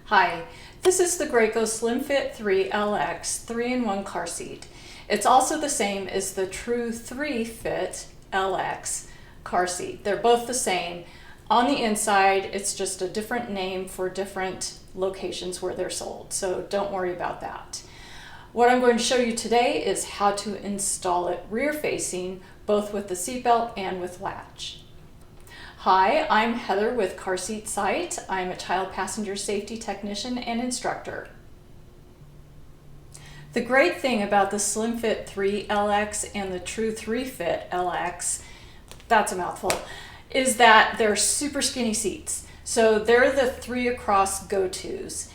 Hi, this is the Graco SlimFit3 LX 3-in-1 car seat. It's also the same as the True3Fit LX car seat. They're both the same. On the inside, it's just a different name for different locations where they're sold, so don't worry about that. What I'm going to show you today is how to install it rear facing, both with the seatbelt and with latch. Hi, I'm Heather with Car Seat Site. I'm a child passenger safety technician and instructor. The great thing about the SlimFit3 LX and the True3Fit LX, that's a mouthful, is that they're super skinny seats. So they're the 3 across go-tos.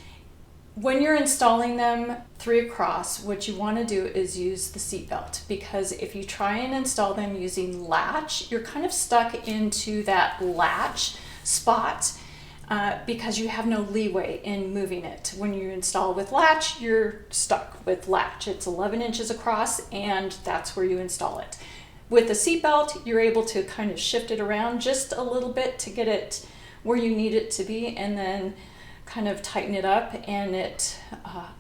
When you're installing them 3 across, what you want to do is use the seatbelt, because if you try and install them using latch, you're kind of stuck into that latch spot because you have no leeway in moving it. When you install with latch, you're stuck with latch. It's 11 inches across and that's where you install it. With the seatbelt, you're able to kind of shift it around just a little bit to get it where you need it to be, and then kind of tighten it up, and it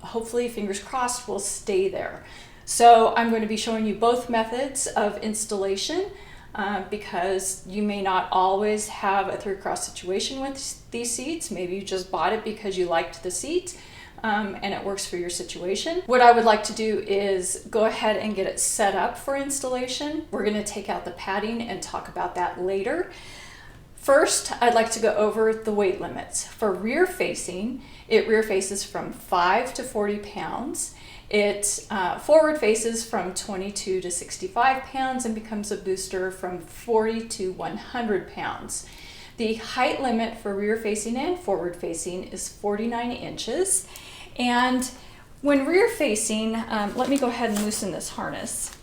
hopefully, fingers crossed, will stay there. So I'm going to be showing you both methods of installation because you may not always have a 3 across situation with these seats. Maybe you just bought it because you liked the seat and it works for your situation. What I would like to do is go ahead and get it set up for installation. We're going to take out the padding and talk about that later. First, I'd like to go over the weight limits. For rear facing, it rear faces from 5 to 40 pounds. It forward faces from 22 to 65 pounds and becomes a booster from 40 to 100 pounds. The height limit for rear facing and forward facing is 49 inches. And when rear facing, let me go ahead and loosen this harness.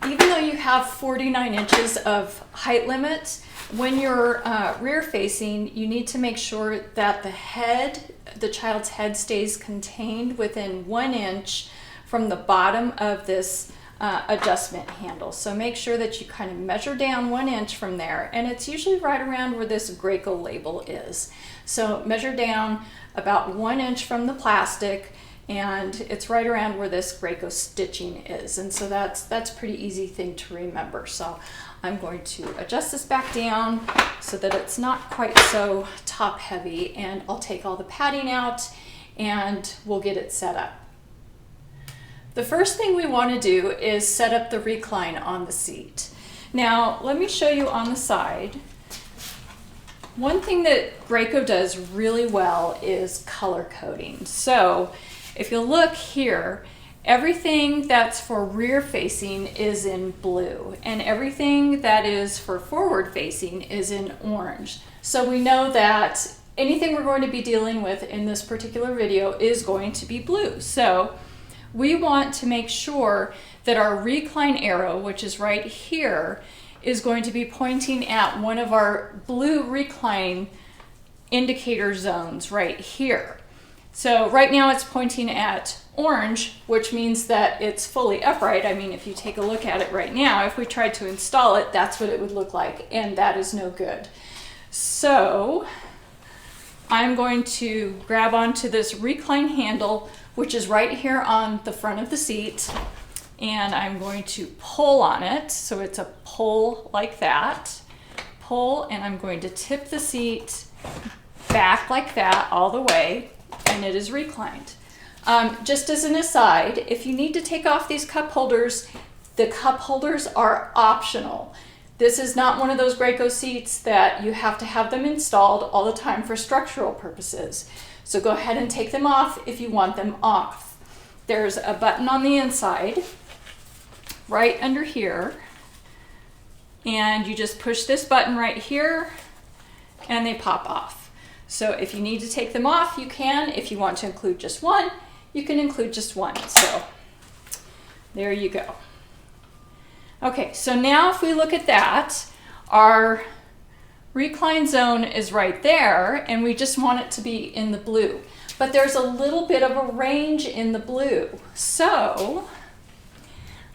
Even though you have 49 inches of height limit, when you're rear facing, you need to make sure that the child's head stays contained within 1 inch from the bottom of this adjustment handle. So make sure that you kind of measure down 1 inch from there, and it's usually right around where this Graco label is. So measure down about 1 inch from the plastic, and it's right around where this Graco stitching is, and so that's a pretty easy thing to remember. So I'm going to adjust this back down so that it's not quite so top heavy, and I'll take all the padding out and we'll get it set up. The first thing we want to do is set up the recline on the seat. Now let me show you on the side. One thing that Graco does really well is color coding. So if you look here, everything that's for rear facing is in blue, and everything that is for forward facing is in orange. So we know that anything we're going to be dealing with in this particular video is going to be blue. So we want to make sure that our recline arrow, which is right here, is going to be pointing at one of our blue recline indicator zones right here. So right now it's pointing at orange, which means that it's fully upright. I mean, if you take a look at it right now, if we tried to install it, that's what it would look like, and that is no good. So I'm going to grab onto this recline handle, which is right here on the front of the seat, and I'm going to pull on it. So it's a pull like that. Pull, and I'm going to tip the seat back like that all the way, and it is reclined. Just as an aside, if you need to take off these cup holders, the cup holders are optional. This is not one of those Graco seats that you have to have them installed all the time for structural purposes. So go ahead and take them off if you want them off. There's a button on the inside, right under here, and you just push this button right here, and they pop off. So if you need to take them off, you can. If you want to include just one, you can include just one. So there you go. Okay, so now if we look at that, our recline zone is right there, and we just want it to be in the blue. But there's a little bit of a range in the blue. So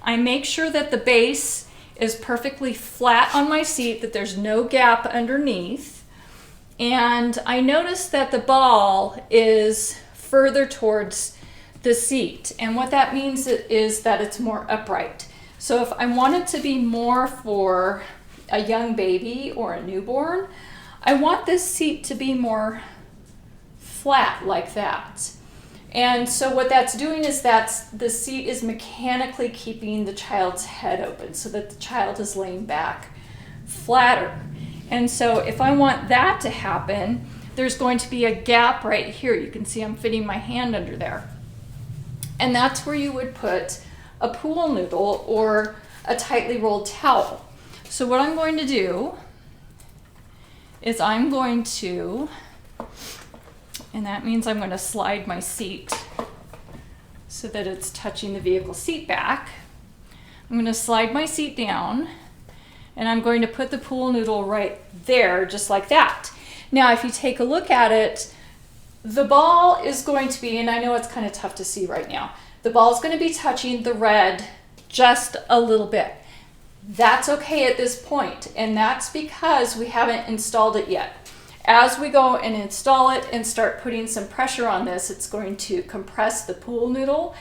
I make sure that the base is perfectly flat on my seat, that there's no gap underneath. and I noticed that the ball is further towards the seat. And what that means is that it's more upright. So if I want it to be more for a young baby or a newborn, I want this seat to be more flat like that. And so what that's doing is the seat is mechanically keeping the child's head open so that the child is laying back flatter. And so if I want that to happen, there's going to be a gap right here. You can see I'm fitting my hand under there. And that's where you would put a pool noodle or a tightly rolled towel. So what I'm going to do is I'm going to, and that means I'm going to slide my seat so that it's touching the vehicle seat back. I'm going to slide my seat down, and I'm going to put the pool noodle right there, just like that. Now, if you take a look at it, the ball is going to be, and I know it's kind of tough to see right now, the ball is going to be touching the red just a little bit. That's okay at this point, and that's because we haven't installed it yet. As we go and install it and start putting some pressure on this, it's going to compress the pool noodle,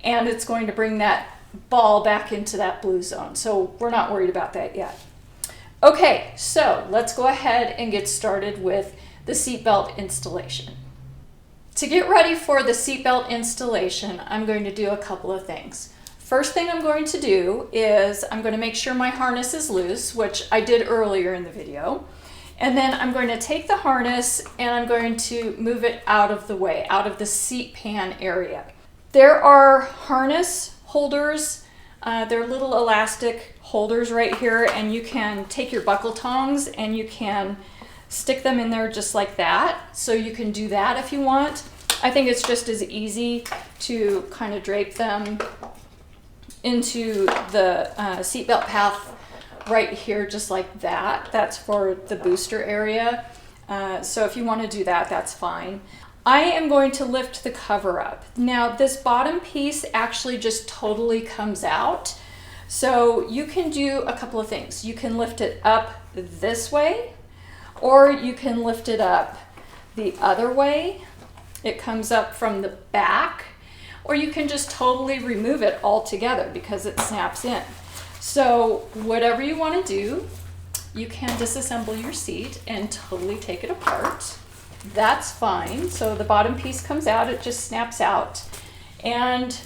and it's going to bring that ball back into that blue zone. So we're not worried about that yet. Okay, so let's go ahead and get started with the seatbelt installation. To get ready for the seatbelt installation, I'm going to do a couple of things. First thing I'm going to do is I'm going to make sure my harness is loose, which I did earlier in the video. And then I'm going to take the harness and I'm going to move it out of the way, out of the seat pan area. There are harness holders. They're little elastic holders right here, and you can take your buckle tongs and you can stick them in there just like that. So you can do that if you want. I think it's just as easy to kind of drape them into the seatbelt path right here, just like that. That's for the booster area. So if you want to do that, that's fine. I am going to lift the cover up. Now this bottom piece actually just totally comes out. So you can do a couple of things. You can lift it up this way, or you can lift it up the other way. It comes up from the back, or you can just totally remove it altogether because it snaps in. So whatever you want to do, you can disassemble your seat and totally take it apart. That's fine. So the bottom piece comes out, it just snaps out. And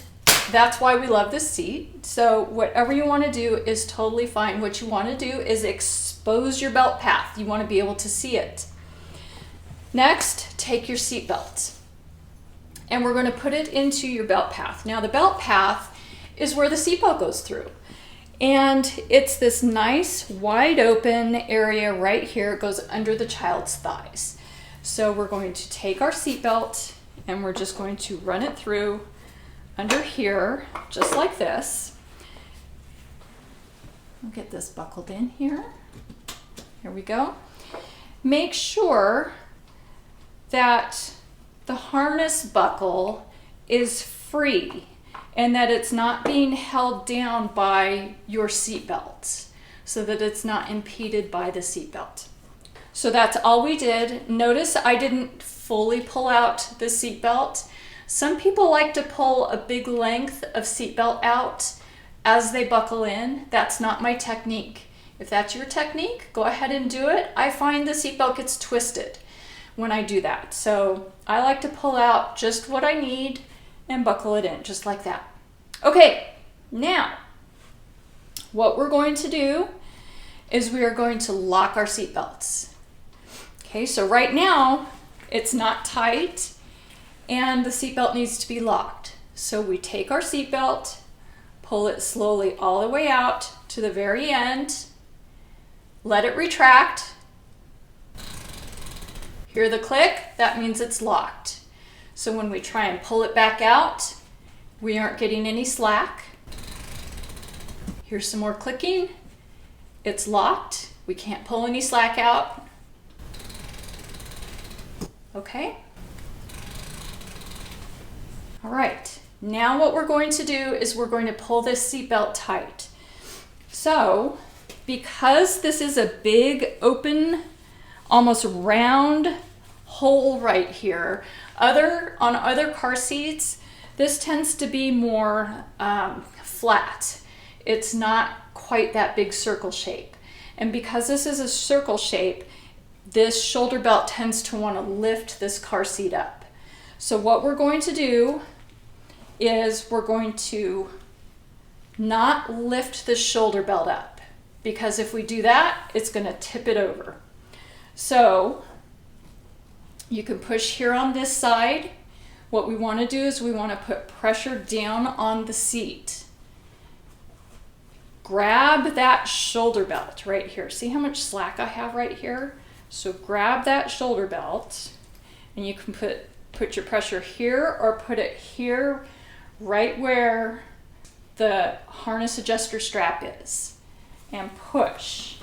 that's why we love this seat. So whatever you want to do is totally fine. What you want to do is expose your belt path. You want to be able to see it. Next, take your seat belt. And we're going to put it into your belt path. Now the belt path is where the seatbelt goes through. And it's this nice wide open area right here. It goes under the child's thighs. So we're going to take our seatbelt and we're just going to run it through under here, just like this. I'll get this buckled in here. Here we go. Make sure that the harness buckle is free and that it's not being held down by your seatbelt, so that it's not impeded by the seatbelt. So that's all we did. Notice I didn't fully pull out the seatbelt. Some people like to pull a big length of seatbelt out as they buckle in. That's not my technique. If that's your technique, go ahead and do it. I find the seatbelt gets twisted when I do that. So I like to pull out just what I need and buckle it in, just like that. Okay, now what we're going to do is we are going to lock our seatbelts. Okay, so right now it's not tight and the seatbelt needs to be locked. So we take our seatbelt, pull it slowly all the way out to the very end, let it retract. Hear the click? That means it's locked. So when we try and pull it back out, we aren't getting any slack. Here's some more clicking. It's locked. We can't pull any slack out. Okay. All right. Now what we're going to do is we're going to pull this seatbelt tight. So because this is a big open almost round hole right here. On other car seats, this tends to be more flat. It's not quite that big circle shape. And because this is a circle shape, this shoulder belt tends to want to lift this car seat up. So what we're going to do is we're going to not lift the shoulder belt up, because if we do that, it's going to tip it over. So you can push here on this side. What we want to do is we want to put pressure down on the seat. Grab that shoulder belt right here. See how much slack I have right here? So grab that shoulder belt, and you can put your pressure here or put it here, right where the harness adjuster strap is, and push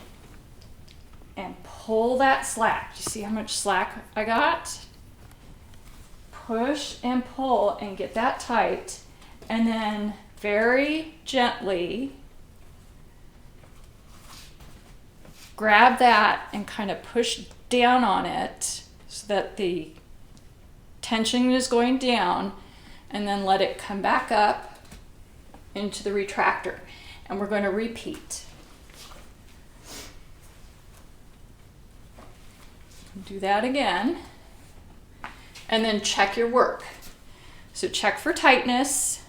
and pull that slack. You see how much slack I got? Push and pull and get that tight, and then very gently grab that and kind of push down on it so that the tension is going down, and then let it come back up into the retractor. And we're going to repeat. Do that again, and then check your work. So check for tightness.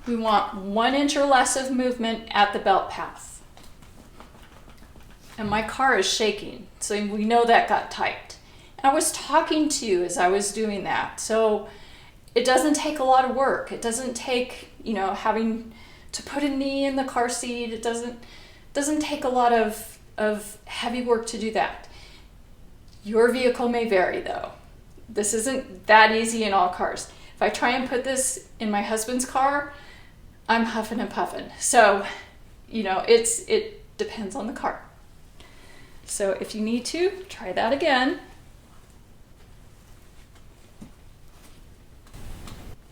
We want 1 inch or less of movement at the belt path. And my car is shaking, so we know that got tight. I was talking to you as I was doing that, so it doesn't take a lot of work. It doesn't take, having to put a knee in the car seat. It doesn't take a lot of heavy work to do that. Your vehicle may vary though. This isn't that easy in all cars. If I try and put this in my husband's car, I'm huffing and puffing. So, it depends on the car. So if you need to, try that again.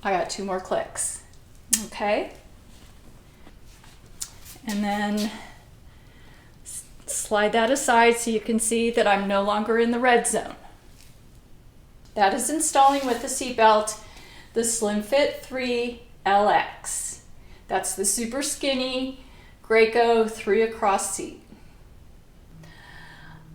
I got 2 more clicks. Okay. And then slide that aside so you can see that I'm no longer in the red zone. That is installing with the seatbelt the SlimFit3 LX. That's the super skinny Graco 3 across seat.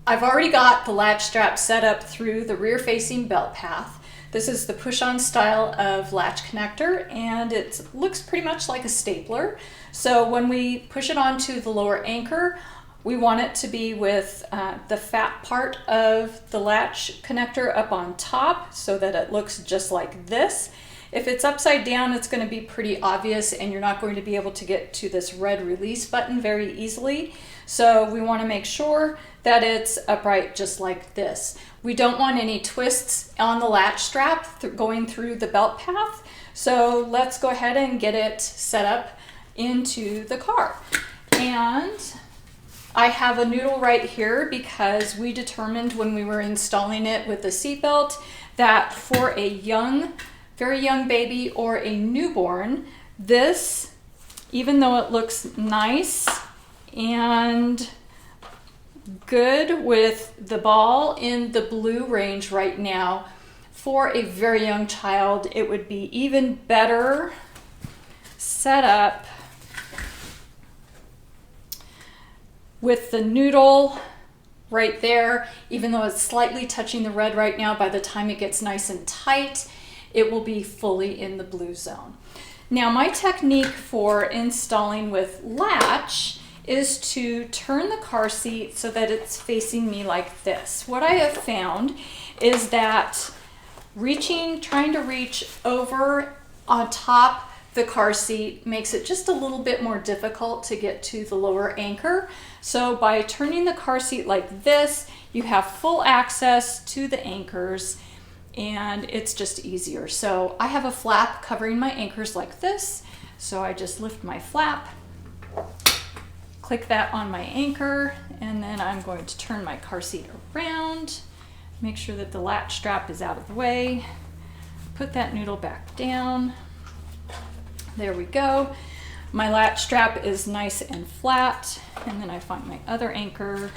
I've already got the latch strap set up through the rear facing belt path. This is the push-on style of latch connector, and it looks pretty much like a stapler. So when we push it onto the lower anchor, we want it to be with the fat part of the latch connector up on top so that it looks just like this. If it's upside down, it's going to be pretty obvious, and you're not going to be able to get to this red release button very easily. So we want to make sure that it's upright just like this. We don't want any twists on the latch strap going through the belt path. So let's go ahead and get it set up into the car. And I have a noodle right here because we determined when we were installing it with the seatbelt that for a very young baby or a newborn, this, even though it looks nice and good with the ball in the blue range right now, for a very young child, it would be even better set up with the noodle right there. Even though it's slightly touching the red right now, by the time it gets nice and tight, it will be fully in the blue zone. Now, my technique for installing with latch is to turn the car seat so that it's facing me like this. What I have found is that trying to reach over on top the car seat makes it just a little bit more difficult to get to the lower anchor. So by turning the car seat like this, you have full access to the anchors, and it's just easier. So I have a flap covering my anchors like this. So I just lift my flap, click that on my anchor, and then I'm going to turn my car seat around, make sure that the latch strap is out of the way, put that noodle back down. There we go. My latch strap is nice and flat, and then I find my other anchor,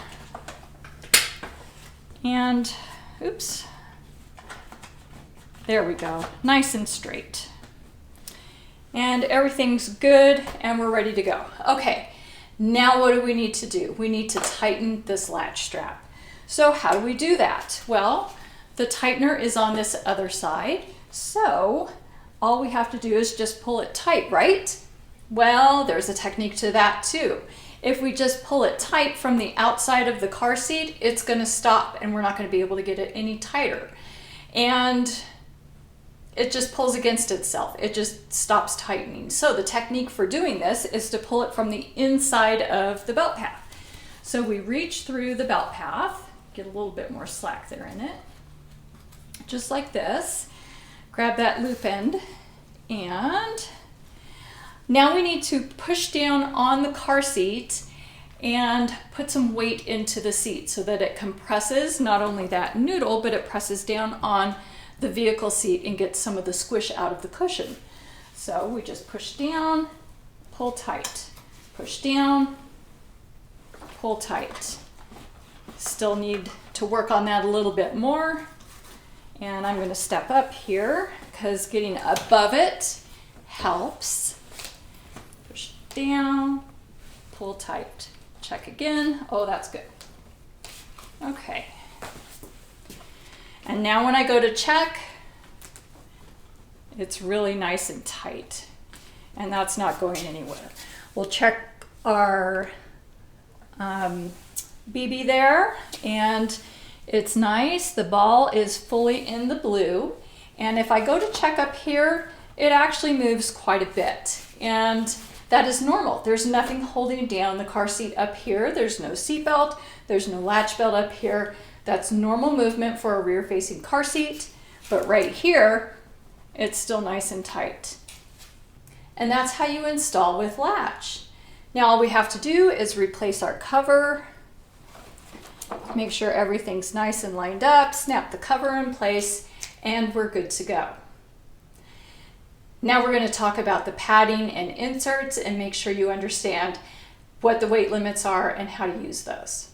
And, oops, there we go, nice and straight. And everything's good and we're ready to go. Okay, now what do we need to do? We need to tighten this latch strap. So how do we do that? Well, the tightener is on this other side, so all we have to do is just pull it tight, right? Well, there's a technique to that too. If we just pull it tight from the outside of the car seat, it's gonna stop and we're not gonna be able to get it any tighter. And it just pulls against itself. It just stops tightening. So the technique for doing this is to pull it from the inside of the belt path. So we reach through the belt path, get a little bit more slack there in it, just like this. Grab that loop end, and now we need to push down on the car seat and put some weight into the seat so that it compresses not only that noodle, but it presses down on the vehicle seat and gets some of the squish out of the cushion. So we just push down, pull tight, push down, pull tight. Still need to work on that a little bit more. And I'm going to step up here because getting above it helps. Push down, pull tight. Check again. Oh, that's good. Okay. And now when I go to check, it's really nice and tight. And that's not going anywhere. We'll check our BB there, and it's nice. The ball is fully in the blue. And if I go to check up here, it actually moves quite a bit. And that is normal. There's nothing holding down the car seat up here. There's no seat belt. There's no latch belt up here. That's normal movement for a rear-facing car seat. But right here, it's still nice and tight. And that's how you install with latch. Now all we have to do is replace our cover. Make sure everything's nice and lined up, snap the cover in place, and we're good to go. Now we're going to talk about the padding and inserts and make sure you understand what the weight limits are and how to use those.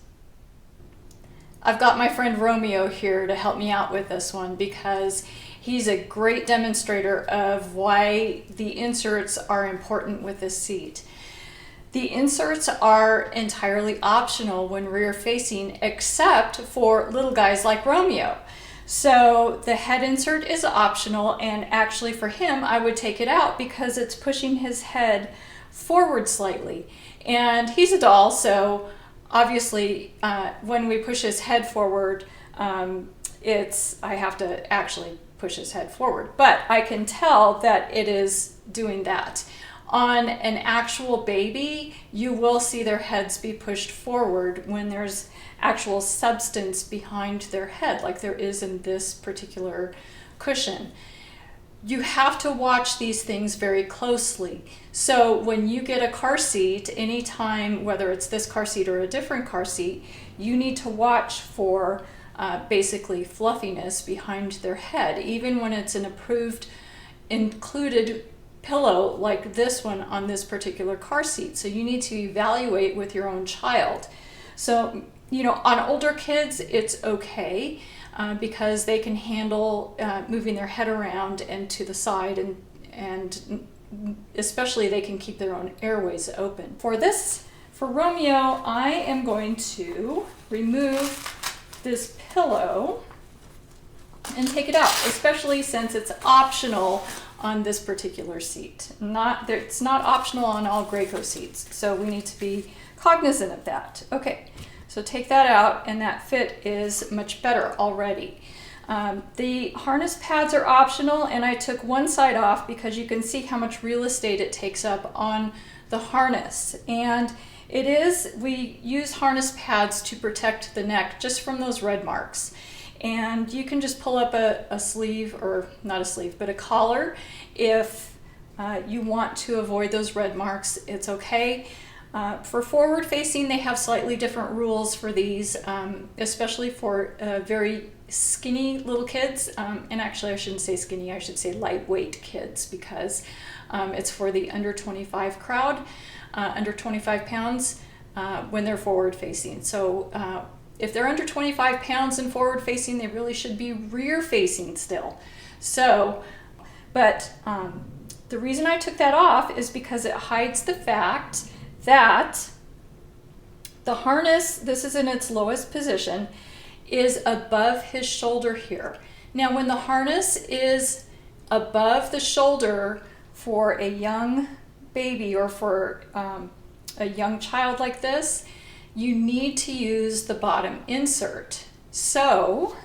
I've got my friend Romeo here to help me out with this one because he's a great demonstrator of why the inserts are important with this seat. The inserts are entirely optional when rear facing, except for little guys like Romeo. So the head insert is optional, and actually for him I would take it out because it's pushing his head forward slightly. And he's a doll, so obviously when we push his head forward, I have to actually push his head forward. But I can tell that it is doing that. On an actual baby, you will see their heads be pushed forward when there's actual substance behind their head, like there is in this particular cushion. You have to watch these things very closely. So when you get a car seat, anytime, whether it's this car seat or a different car seat, you need to watch for basically fluffiness behind their head, even when it's an approved, included pillow like this one on this particular car seat. So you need to evaluate with your own child. So, you know, on older kids, it's okay because they can handle moving their head around and to the side, and especially they can keep their own airways open. For Romeo, I am going to remove this pillow and take it out, especially since it's optional on this particular seat. It's not optional on all Graco seats, so we need to be cognizant of that. Okay, so take that out, and that fit is much better already. The harness pads are optional, and I took one side off because you can see how much real estate it takes up on the harness. And we use harness pads to protect the neck just from those red marks. And you can just pull up a sleeve, or not a sleeve, but a collar if you want to avoid those red marks. It's okay. For forward facing, they have slightly different rules for these, especially for very skinny little kids. And actually I shouldn't say skinny, I should say lightweight kids, because it's for the under 25 crowd, under 25 pounds when they're forward facing. So If they're under 25 pounds and forward facing, they really should be rear facing still. So, but the reason I took that off is because it hides the fact that the harness, this is in its lowest position, is above his shoulder here. Now, when the harness is above the shoulder for a young baby or for a young child like this, you need to use the bottom insert. So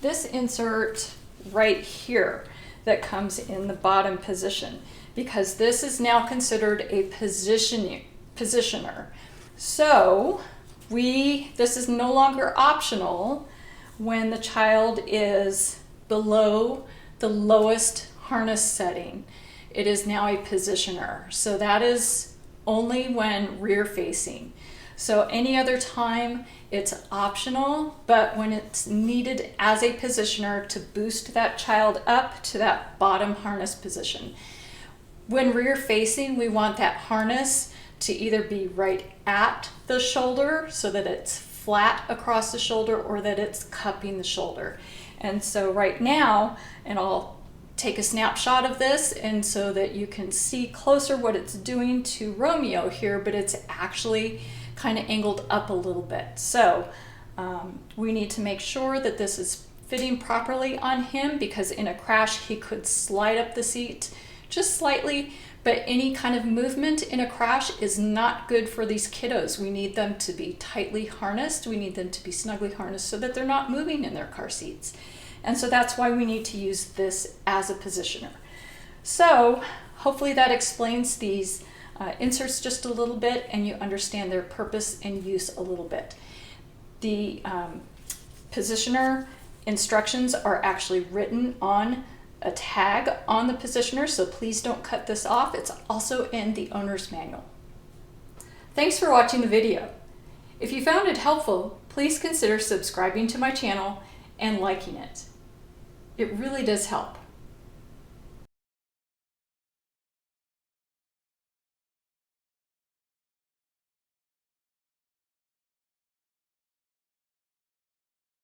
this insert right here that comes in the bottom position, because this is now considered a positioner. So this is no longer optional when the child is below the lowest harness setting. It is now a positioner. So that is only when rear facing. So any other time it's optional, but when it's needed as a positioner to boost that child up to that bottom harness position. When rear facing, we want that harness to either be right at the shoulder so that it's flat across the shoulder, or that it's cupping the shoulder. And so right now, and I'll take a snapshot of this and so that you can see closer what it's doing to Romeo here, but it's actually kind of angled up a little bit. So we need to make sure that this is fitting properly on him, because in a crash he could slide up the seat just slightly, but any kind of movement in a crash is not good for these kiddos. We need them to be tightly harnessed. We need them to be snugly harnessed so that they're not moving in their car seats. And so that's why we need to use this as a positioner. So hopefully that explains these inserts just a little bit, and you understand their purpose and use a little bit. The positioner instructions are actually written on a tag on the positioner, so please don't cut this off. It's also in the owner's manual. Thanks for watching the video. If you found it helpful, please consider subscribing to my channel and liking it. It really does help.